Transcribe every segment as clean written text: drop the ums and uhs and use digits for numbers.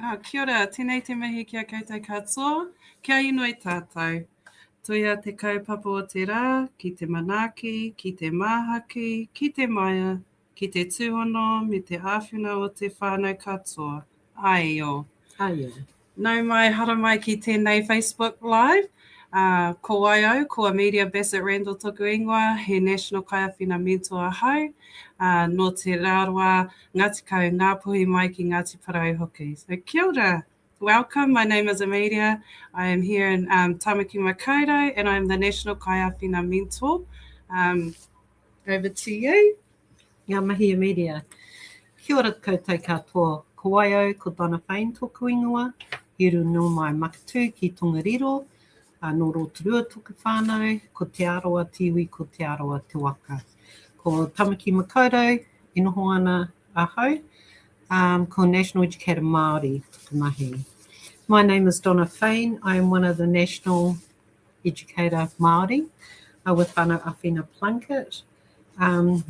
Kia ora, tēnei te mihi kia koutou katoa, kia inoi tātou. Toia te kaupapa o te rā, ki te manaaki, ki te māhaki, ki te maia, ki te tūhono, me te āwhina o te whānau katoa. Aio. Aio. Nau mai, hara mai ki tēnei Facebook Live. Ko Whānau, ko a Media Bassett Randall toku ingoa, he National Kaiawhina Mentor hau, no te rārua Ngāti Kau ngā puhi mai ki Ngāti Parahi hoki. So kia ora. Welcome, my name is Amelia. I am here in Tamaki Makaurau and I'm the National Kaiawhina Mentor. Over to you. Ngā mihi Amelia. Kia ora koutou katoa. Ko Whānau, ko Donna Fain toku ingoa. Hiru no mai makatū ki Tongariro. No Rotorua toku whānau, ko te aroa tiwi, ko te aroa te waka. Ko Tamaki Makaurau, e noho ana ahau, ko National Educator Māori toku mahi. My name is Donna Fain. I am one of the National Educator Māori with Whānau Awhina Plunket.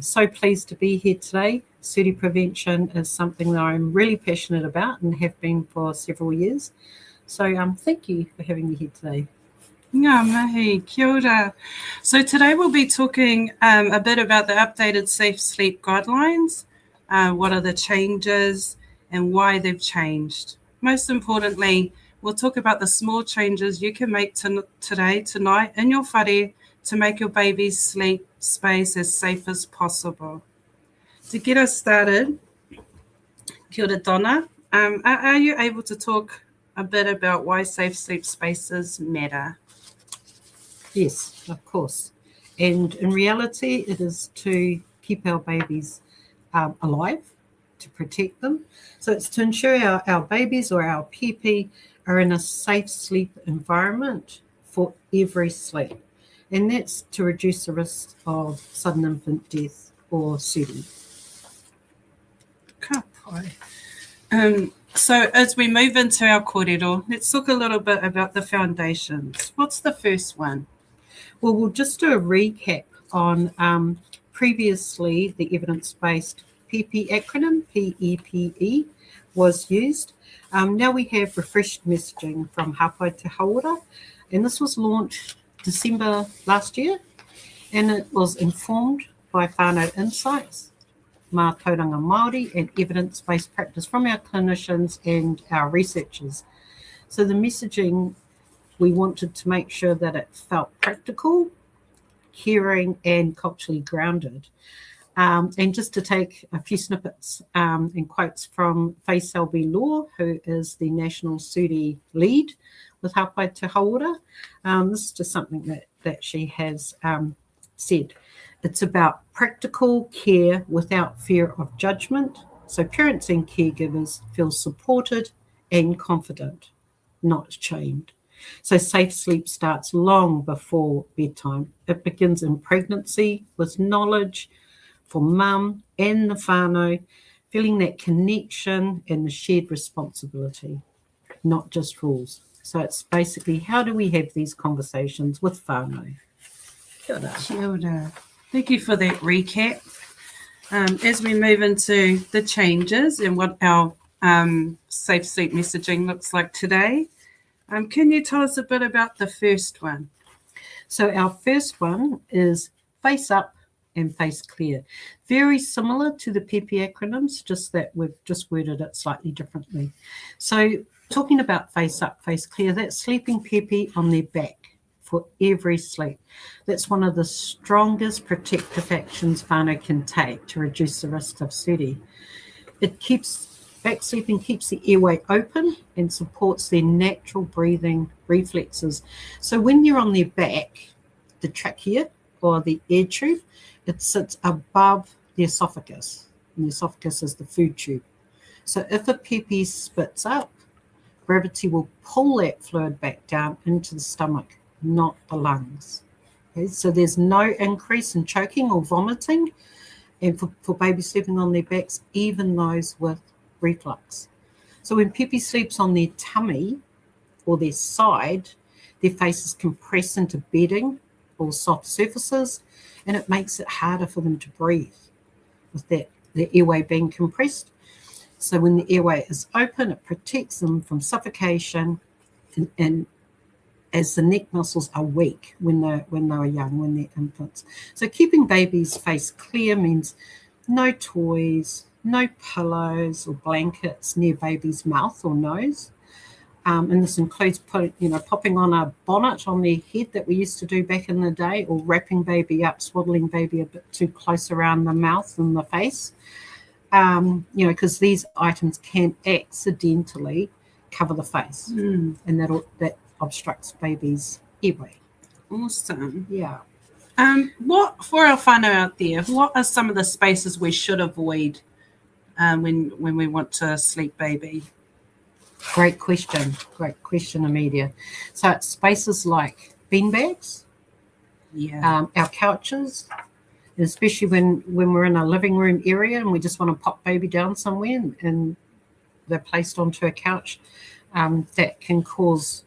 So pleased to be here today. Suri prevention is something that I'm really passionate about and have been for several years. So thank you for having me here today. Ngā mihi, kia ora. So today we'll be talking a bit about the updated safe sleep guidelines, what are the changes and why they've changed. Most importantly, we'll talk about the small changes you can make today, tonight in your whare to make your baby's sleep space as safe as possible. To get us started, kia ora Donna, are you able to talk a bit about why safe sleep spaces matter? Yes, of course. And in reality, it is to keep our babies alive, to protect them. So it's to ensure our babies or our pēpi are in a safe sleep environment for every sleep. And that's to reduce the risk of sudden infant death or suri. Ka pai. So as we move into our kōrero, let's talk a little bit about the foundations. What's the first one? Well, we'll just do a recap on previously the evidence-based PEPI acronym, PEPE, was used. Now we have refreshed messaging from Hāpai Te Hauora, and this was launched December last year, and it was informed by Whānau insights, mā tauranga Māori, and evidence-based practice from our clinicians and our researchers. So the messaging, we wanted to make sure that it felt practical, caring, and culturally grounded. And just to take a few snippets and quotes from Faye Selby Law, who is the National Suri lead with Hāpai Te Hauora. This is just something that she has said. It's about practical care without fear of judgment. So parents and caregivers feel supported and confident, not shamed. So safe sleep starts long before bedtime. It begins in pregnancy with knowledge for mum and the whānau, feeling that connection and the shared responsibility, not just rules. So it's basically, how do we have these conversations with whānau? Kia ora. Kia ora. Thank you for that recap. As we move into the changes and what our safe sleep messaging looks like today, can you tell us a bit about the first one? So our first one is face up and face clear. Very similar to the PEPI acronyms, just that we've just worded it slightly differently. So talking about face up, face clear, that's sleeping PEPI on their back for every sleep. That's one of the strongest protective actions whānau can take to reduce the risk of suri. Back sleeping keeps the airway open and supports their natural breathing reflexes. So when you're on their back, the trachea or the air tube, it sits above the esophagus. And the esophagus is the food tube. So if a pēpi spits up, gravity will pull that fluid back down into the stomach, not the lungs. Okay, so there's no increase in choking or vomiting, and for babies sleeping on their backs, even those with reflux. So when pēpi sleeps on their tummy or their side, their faces compress into bedding or soft surfaces, and it makes it harder for them to breathe with the airway being compressed. So when the airway is open, it protects them from suffocation, and as the neck muscles are weak when they are young, when they're infants. So keeping baby's face clear means no toys, no pillows or blankets near baby's mouth or nose. And this includes popping on a bonnet on their head that we used to do back in the day, or wrapping baby up, swaddling baby a bit too close around the mouth and the face. Because these items can accidentally cover the face, and that obstructs baby's airway. Awesome. Yeah. What for our whānau out there? What are some of the spaces we should avoid when we want to sleep baby? Great question, Amelia. So it's spaces like beanbags, our couches, and especially when we're in a living room area and we just want to pop baby down somewhere and they're placed onto a couch, that can cause,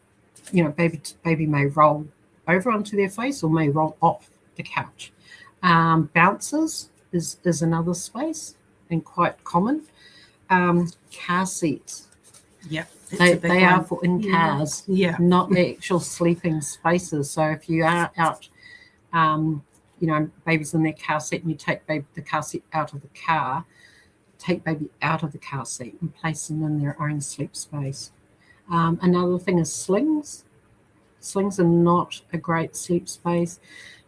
baby may roll over onto their face or may roll off the couch. Bouncers is another space and quite common. Car seats. Yep. They are for in cars, not the actual sleeping spaces. So if you are out, baby's in their car seat and you take the car seat out of the car, take baby out of the car seat and place them in their own sleep space. Another thing is slings. Slings are not a great sleep space.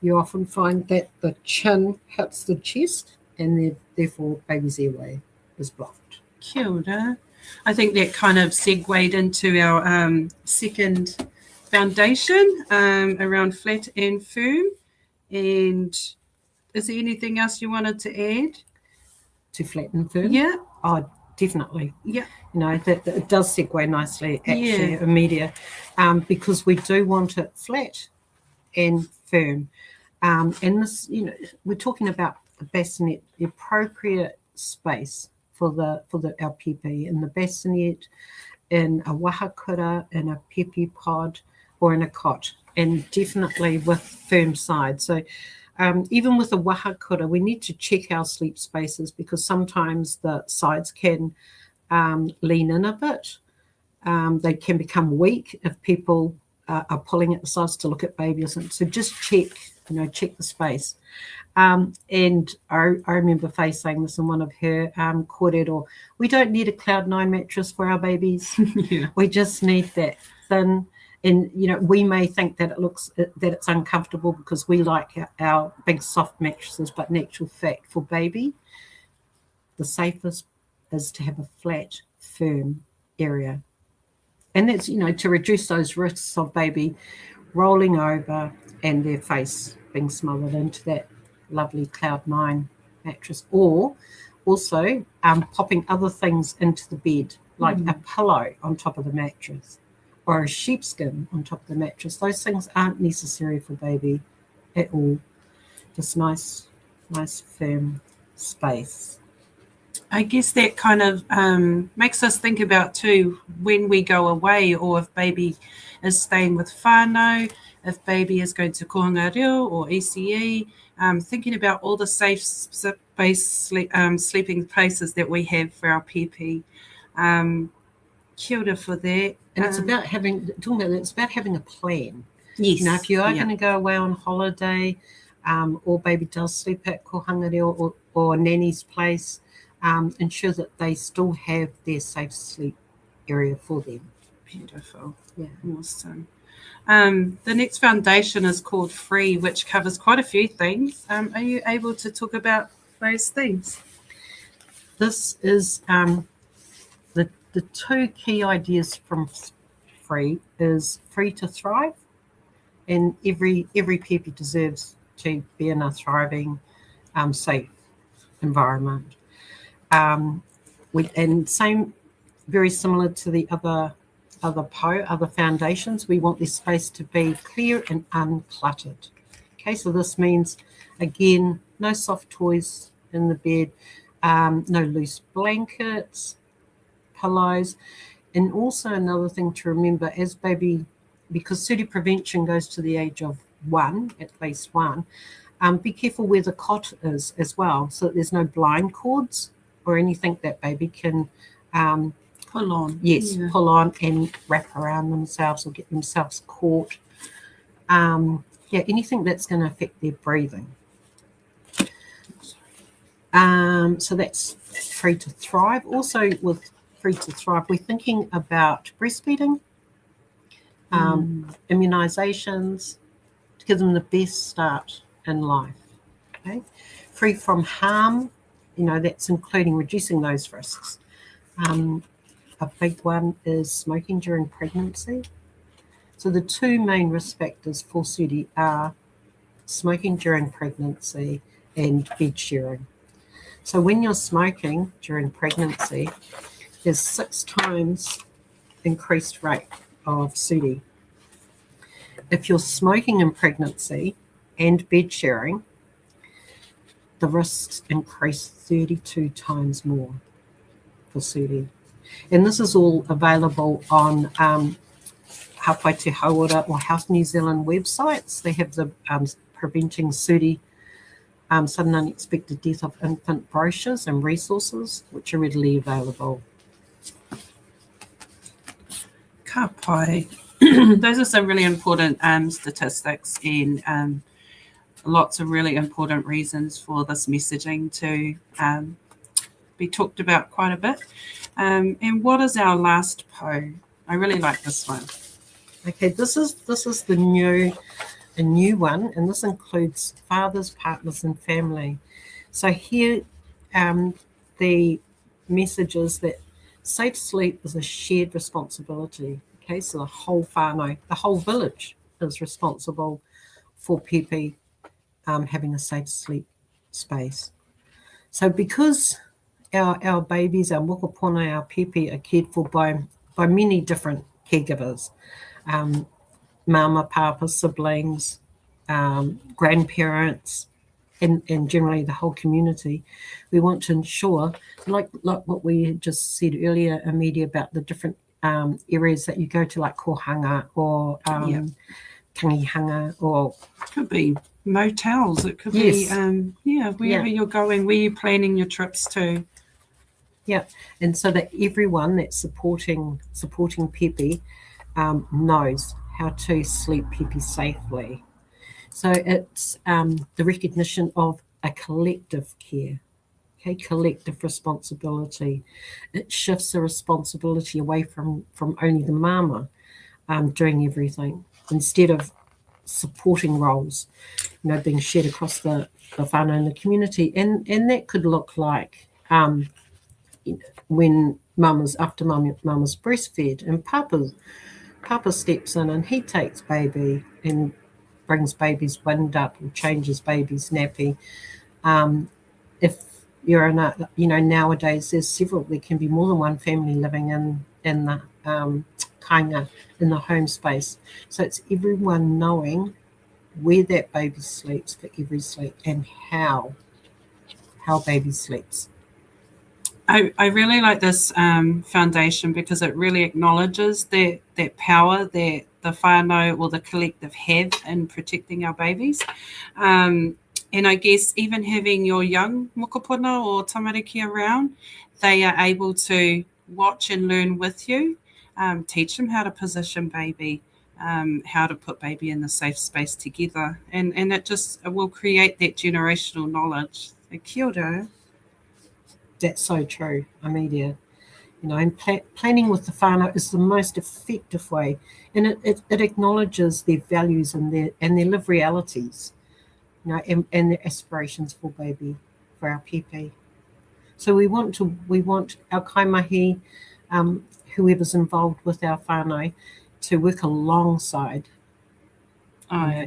You often find that the chin hits the chest and therefore baby's airway is blocked. Kia ora. I think that kind of segued into our second foundation around flat and firm. And is there anything else you wanted to add? To flat and firm? Yeah. Oh, definitely. Yeah. That it does segue nicely, actually, Amelia, because we do want it flat and firm. And this, we're talking about the bassinet, the appropriate space for our pēpi, in the bassinet, in a wahakura, in a pēpi pod, or in a cot, and definitely with firm sides. So even with a wahakura, we need to check our sleep spaces because sometimes the sides can lean in a bit. They can become weak if people are pulling at the sides to look at baby or something. So just check the space. And I remember Faye saying this in one of her kōrero, we don't need a Cloud9 mattress for our babies. We just need that thin. And, we may think that it's uncomfortable because we like our big soft mattresses, but in actual fact for baby, the safest is to have a flat, firm area. And that's, to reduce those risks of baby rolling over and their face being smothered into that lovely Cloud9 mattress, or also popping other things into the bed, like a pillow on top of the mattress or a sheepskin on top of the mattress. Those things aren't necessary for baby at all. Just nice firm space. I guess that kind of makes us think about too when we go away, or if baby is staying with whānau, if baby is going to kohanga reo or ECE, thinking about all the safe space sleeping places that we have for our pēpi. Kia ora for that. And it's about having a plan. Yes. If you are going to go away on holiday, or baby does sleep at kohanga reo or nanny's place, ensure that they still have their safe sleep area for them. Beautiful. Yeah. Awesome. The next foundation is called Free, which covers quite a few things. Are you able to talk about those things? This is the two key ideas from Free is free to thrive, and every pēpi deserves to be in a thriving, safe environment. And same, very similar to the other foundations, we want this space to be clear and uncluttered. Okay, so this means, again, no soft toys in the bed, no loose blankets, pillows. And also another thing to remember, as baby, because SUDI prevention goes to the age of 1, at least 1, be careful where the cot is as well, so that there's no blind cords or anything that baby can Pull on. Yes, Yeah. pull on and wrap around themselves or get themselves caught. Anything that's going to affect their breathing. So that's Free to Thrive. Also with Free to Thrive, we're thinking about breastfeeding, immunisations, to give them the best start in life. Okay, Free from harm, that's including reducing those risks. A big one is smoking during pregnancy. So the two main risk factors for SUDI are smoking during pregnancy and bed sharing. So when you're smoking during pregnancy, there's 6 times increased rate of SUDI. If you're smoking in pregnancy and bed sharing, the risks increase 32 times more for SUDI. And this is all available on Hawhai Te Hauora or Health New Zealand websites. They have the Preventing SUDI, Sudden Unexpected Death of Infant brochures and resources, which are readily available. Ka pai. Those are some really important statistics and lots of really important reasons for this messaging to be talked about quite a bit. And what is our last po? I really like this one. Okay, this is a new one, and this includes fathers, partners, and family. So here, the message is that safe sleep is a shared responsibility. Okay, so the whole whānau, the whole village is responsible for pēpi having a safe sleep space. So because our babies, our mokopuna, our pēpi are cared for by many different caregivers, mama, papa, siblings, grandparents, and generally the whole community, we want to ensure, like what we just said earlier, Amelia, about the different areas that you go to, like kohanga or tangihanga, or it could be motels. It could be wherever you're going, where you're planning your trips to. Yeah, and so that everyone that's supporting pēpi knows how to sleep pēpi safely. So it's the recognition of a collective care, okay, collective responsibility. It shifts the responsibility away from only the mama doing everything, instead of supporting roles, being shared across the whānau and the community. And that could look like when after mama's breastfed and Papa steps in and he takes baby and brings baby's wind up or changes baby's nappy. If you're in nowadays there can be more than one family living in the kainga, in the home space. So it's everyone knowing where that baby sleeps for every sleep and how baby sleeps. I really like this foundation because it really acknowledges that power that the whānau or the collective have in protecting our babies. And I guess even having your young mokopuna or tamariki around, they are able to watch and learn with you, teach them how to position baby, how to put baby in the safe space together. And it will create that generational knowledge. So kia ora. That's so true, Amelia. And planning with the whānau is the most effective way, and it acknowledges their values and their lived realities, and their aspirations for our pēpi. So we want our kaimahi, whoever's involved with our whānau, to work alongside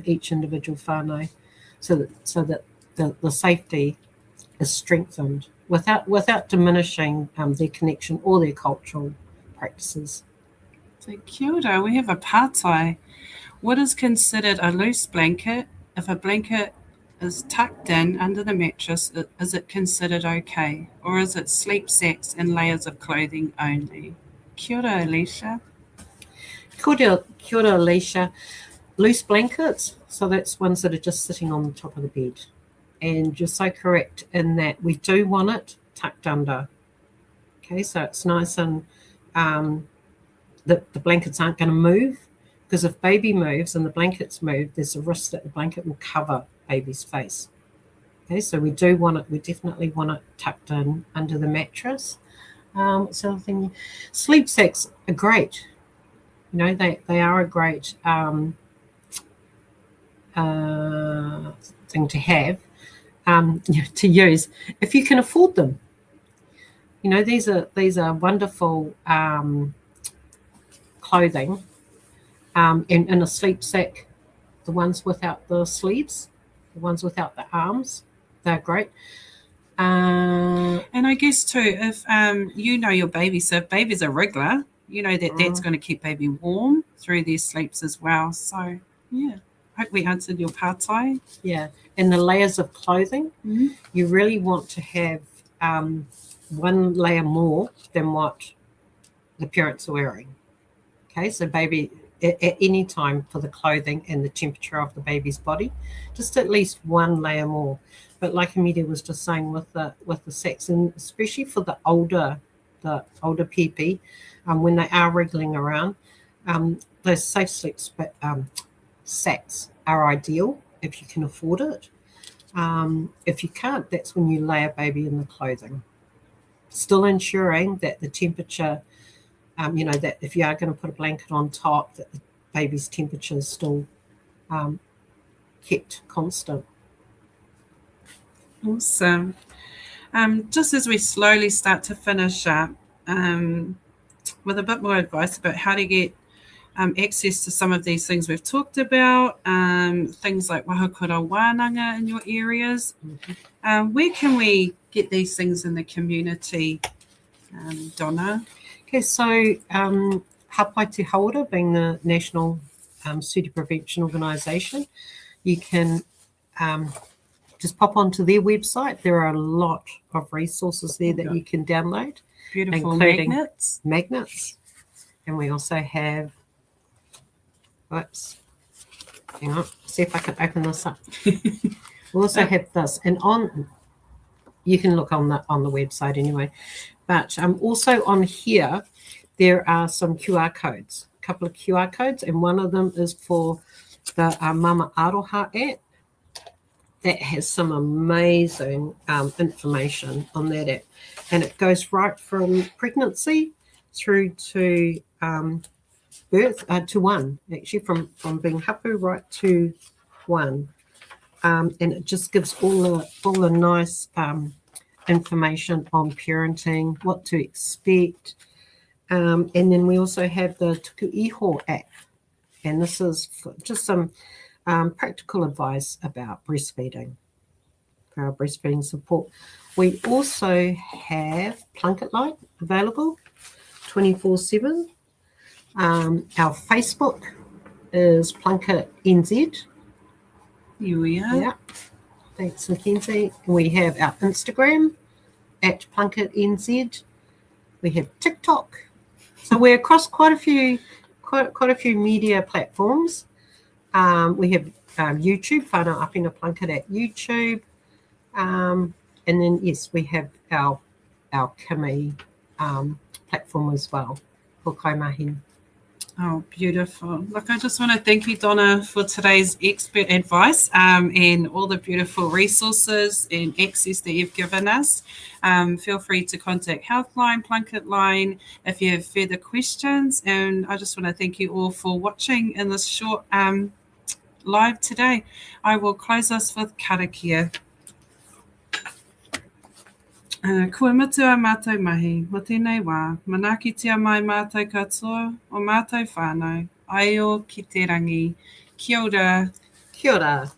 each individual whānau, so that the safety is strengthened without diminishing their connection or their cultural practices. So kia ora, we have a pātai. What is considered a loose blanket? If a blanket is tucked in under the mattress, is it considered okay? Or is it sleep sacks and layers of clothing only? Kia ora, Alicia. Kia ora, Alicia. Loose blankets, so that's ones that are just sitting on the top of the bed. And you're so correct in that we do want it tucked under. Okay, so it's nice and the blankets aren't going to move, because if baby moves and the blankets move, there's a risk that the blanket will cover baby's face. Okay, so we definitely want it tucked in under the mattress. What's the other thing? Sleep sacks are great. You know, they are a great thing to have, to use if you can afford them. You know, these are wonderful clothing, and in a sleep sack, the ones without the sleeves, the ones without the arms, they're great. And I guess too, if you know your baby, so if baby's a wriggler, you know that's going to keep baby warm through their sleeps as well. So yeah, hope we answered your pātai. Yeah, and the layers of clothing, you really want to have one layer more than what the parents are wearing. Okay, so baby, at any time for the clothing and the temperature of the baby's body, just at least one layer more. But like Amelia was just saying with the sacks, and especially for the older pēpi, when they are wriggling around, those safe sleep sacks are ideal if you can afford it. If you can't, that's when you lay a baby in the clothing, still ensuring that the temperature, that if you are going to put a blanket on top, that the baby's temperature is still kept constant. Awesome. Just as we slowly start to finish up, with a bit more advice about how to get access to some of these things we've talked about, things like wahakura wānanga in your areas. Where can we get these things in the community, Donna? Okay, so Hapai Te Hauora, being the National Sudi Prevention Organisation, you can just pop onto their website. There are a lot of resources there that you can download. Beautiful including magnets. And we also have, hang on, see if I can open this up. We also have this, and you can look on the website anyway. But also on here, there are some QR codes, a couple of QR codes, and one of them is for the Mama Aroha app. That has some amazing information on that app. And it goes right from pregnancy through to birth, to one, actually, from being hapu right to one. And it just gives all the nice information on parenting, what to expect. And then we also have the Tuku Iho app. And this is just some practical advice about breastfeeding, for our breastfeeding support. We also have PlunketLine available 24/7. Our Facebook is Plunket NZ. Here we are. Yeah. Thanks, Mackenzie. We have our Instagram at Plunket NZ. We have TikTok. So we're across quite a few media platforms. We have YouTube, Whānau Apina Plunket at YouTube. And then, yes, we have our Kimi platform as well, for Kaimahi. Oh, beautiful. Look, I just want to thank you, Donna, for today's expert advice and all the beautiful resources and access that you've given us. Feel free to contact Healthline, PlunketLine, if you have further questions. And I just want to thank you all for watching in this short live today. I will close us with karakia. Kua mutua mātou mahi, mo tēnei wā, manakitia mai mātou katoa o mātou whānau, ai o ki te rangi. Kia ora. Kia ora.